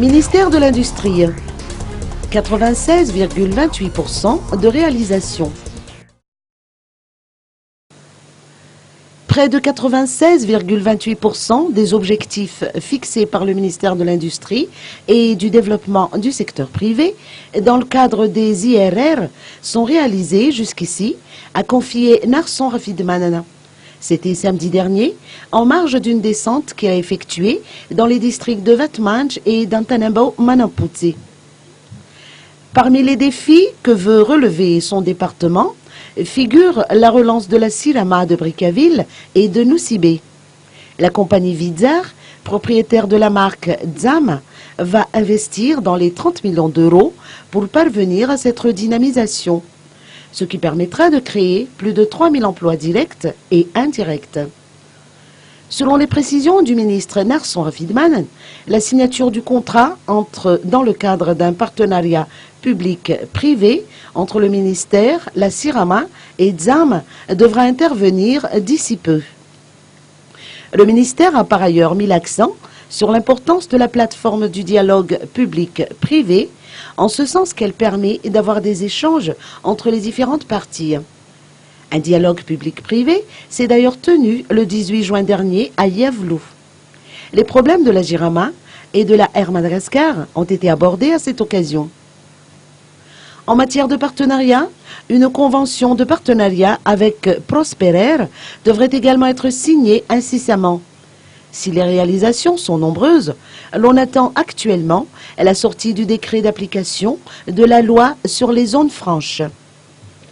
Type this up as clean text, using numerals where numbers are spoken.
Ministère de l'Industrie, 96,28% de réalisation. Près de 96,28% des objectifs fixés par le ministère de l'Industrie et du Développement du secteur privé dans le cadre des IRR sont réalisés jusqu'ici, a confié Narson Rafidmanana. C'était samedi dernier, en marge d'une descente qui a effectué dans les districts de Vatmanj et d'Antanambao-Manamputsi. Parmi les défis que veut relever son département, figure la relance de la Sirama de Brickaville et de Nussibé. La compagnie Vidzar, propriétaire de la marque Dzam, va investir dans les 30 millions d'euros pour parvenir à cette redynamisation, ce qui permettra de créer plus de 3 000 emplois directs et indirects. Selon les précisions du ministre Narson Rafidman, la signature du contrat entre dans le cadre d'un partenariat public-privé entre le ministère, la Sirama et Dzam devra intervenir d'ici peu. Le ministère a par ailleurs mis l'accent sur l'importance de la plateforme du dialogue public-privé, en ce sens qu'elle permet d'avoir des échanges entre les différentes parties. Un dialogue public-privé s'est d'ailleurs tenu le 18 juin dernier à Yavlou. Les problèmes de la Jirama et de la Air Madagascar ont été abordés à cette occasion. En matière de partenariat, une convention de partenariat avec Prosperer devrait également être signée incessamment. Si les réalisations sont nombreuses, l'on attend actuellement la sortie du décret d'application de la loi sur les zones franches.